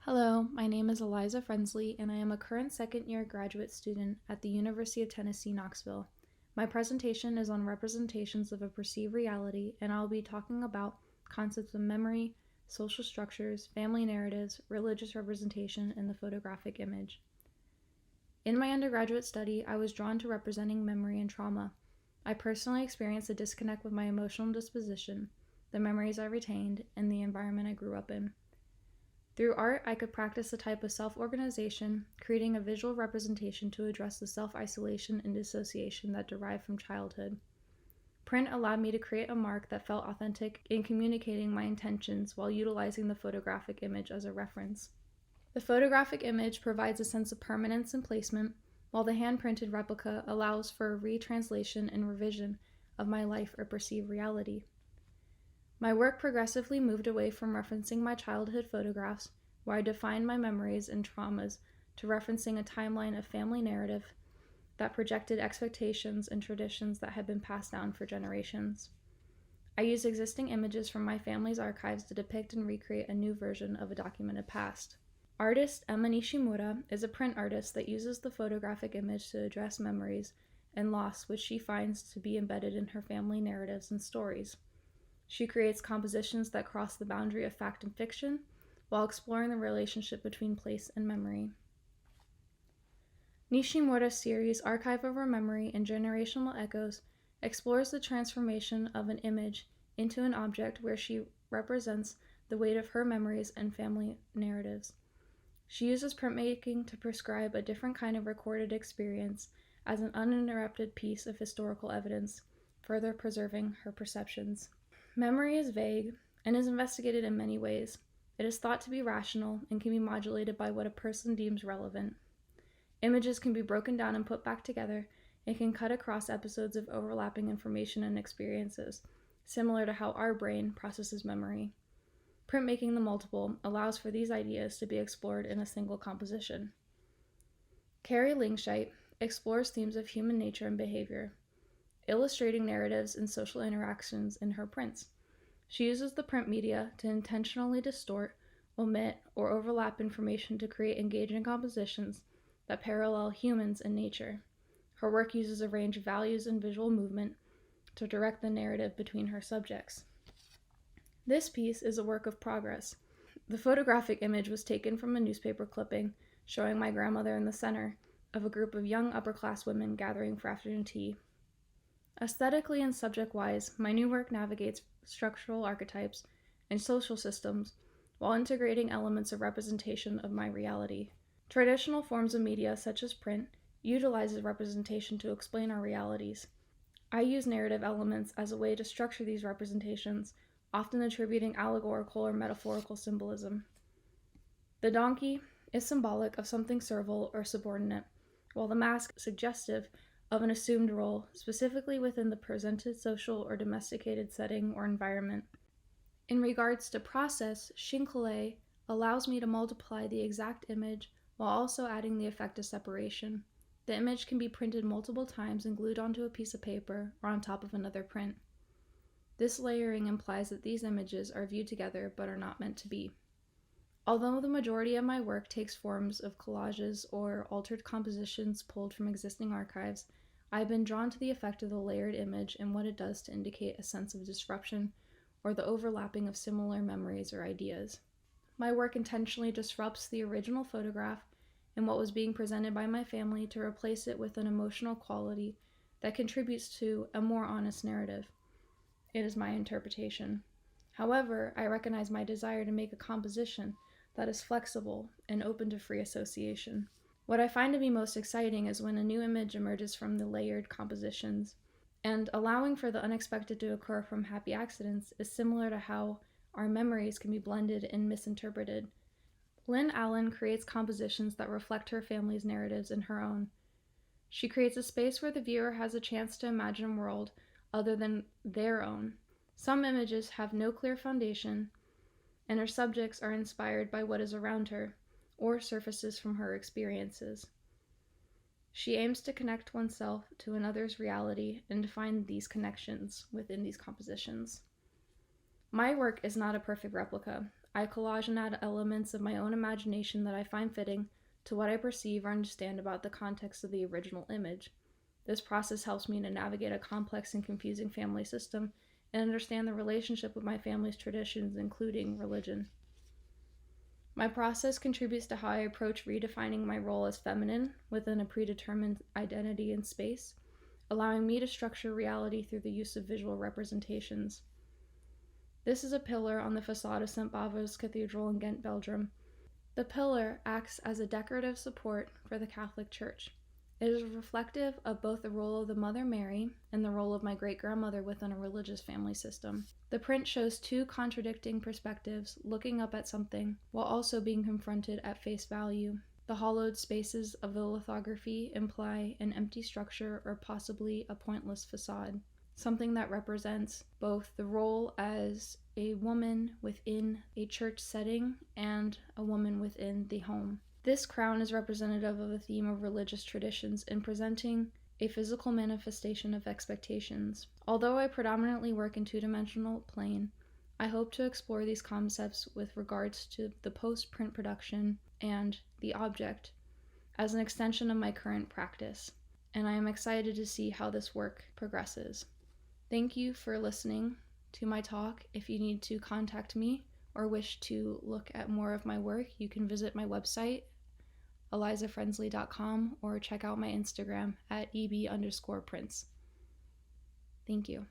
Hello, my name is Eliza Frensley, and I am a current second-year graduate student at the University of Tennessee, Knoxville. My presentation is on representations of a perceived reality, and I'll be talking about concepts of memory, social structures, family narratives, religious representation, and the photographic image. In my undergraduate study, I was drawn to representing memory and trauma. I personally experienced a disconnect with my emotional disposition, the memories I retained, and the environment I grew up in. Through art, I could practice a type of self-organization, creating a visual representation to address the self-isolation and dissociation that derive from childhood. Print allowed me to create a mark that felt authentic in communicating my intentions while utilizing the photographic image as a reference. The photographic image provides a sense of permanence and placement, while the hand-printed replica allows for a retranslation and revision of my life or perceived reality. My work progressively moved away from referencing my childhood photographs, where I defined my memories and traumas, to referencing a timeline of family narrative that projected expectations and traditions that had been passed down for generations. I used existing images from my family's archives to depict and recreate a new version of a documented past. Artist Emma Nishimura is a print artist that uses the photographic image to address memories and loss which she finds to be embedded in her family narratives and stories. She creates compositions that cross the boundary of fact and fiction while exploring the relationship between place and memory. Nishimura's series Archive of Her Memory and Generational Echoes explores the transformation of an image into an object where she represents the weight of her memories and family narratives. She uses printmaking to prescribe a different kind of recorded experience as an uninterrupted piece of historical evidence, further preserving her perceptions. Memory is vague and is investigated in many ways. It is thought to be rational and can be modulated by what a person deems relevant. Images can be broken down and put back together and can cut across episodes of overlapping information and experiences, similar to how our brain processes memory. Printmaking the multiple allows for these ideas to be explored in a single composition. Carrie Lingscheit explores themes of human nature and behavior, illustrating narratives and social interactions in her prints. She uses the print media to intentionally distort, omit, or overlap information to create engaging compositions that parallel humans and nature. Her work uses a range of values and visual movement to direct the narrative between her subjects. This piece is a work of progress. The photographic image was taken from a newspaper clipping showing my grandmother in the center of a group of young upper-class women gathering for afternoon tea. Aesthetically and subject-wise, my new work navigates structural archetypes and social systems while integrating elements of representation of my reality. Traditional forms of media, such as print, utilizes representation to explain our realities. I use narrative elements as a way to structure these representations, often attributing allegorical or metaphorical symbolism. The donkey is symbolic of something servile or subordinate, while the mask is suggestive of an assumed role, specifically within the presented social or domesticated setting or environment. In regards to process, Shinkolei allows me to multiply the exact image while also adding the effect of separation. The image can be printed multiple times and glued onto a piece of paper or on top of another print. This layering implies that these images are viewed together but are not meant to be. Although the majority of my work takes forms of collages or altered compositions pulled from existing archives, I've been drawn to the effect of the layered image and what it does to indicate a sense of disruption or the overlapping of similar memories or ideas. My work intentionally disrupts the original photograph and what was being presented by my family to replace it with an emotional quality that contributes to a more honest narrative. It is my interpretation. However, I recognize my desire to make a composition that is flexible and open to free association. What I find to be most exciting is when a new image emerges from the layered compositions, and allowing for the unexpected to occur from happy accidents is similar to how our memories can be blended and misinterpreted. Lynn Allen creates compositions that reflect her family's narratives and her own. She creates a space where the viewer has a chance to imagine a world other than their own. Some images have no clear foundation, and her subjects are inspired by what is around her, or surfaces from her experiences. She aims to connect oneself to another's reality and to find these connections within these compositions. My work is not a perfect replica. I collage and add elements of my own imagination that I find fitting to what I perceive or understand about the context of the original image. This process helps me to navigate a complex and confusing family system and understand the relationship with my family's traditions, including religion. My process contributes to how I approach redefining my role as feminine within a predetermined identity and space, allowing me to structure reality through the use of visual representations. This is a pillar on the facade of St. Bavo's Cathedral in Ghent, Belgium. The pillar acts as a decorative support for the Catholic Church. It is reflective of both the role of the Mother Mary and the role of my great-grandmother within a religious family system. The print shows two contradicting perspectives looking up at something while also being confronted at face value. The hollowed spaces of the lithography imply an empty structure or possibly a pointless facade, something that represents both the role as a woman within a church setting and a woman within the home. This crown is representative of a theme of religious traditions in presenting a physical manifestation of expectations. Although I predominantly work in two-dimensional plane, I hope to explore these concepts with regards to the post-print production and the object as an extension of my current practice, and I am excited to see how this work progresses. Thank you for listening to my talk. If you need to contact me or wish to look at more of my work, you can visit my website, elizafrensley.com, or check out my Instagram at eb_prints. Thank you.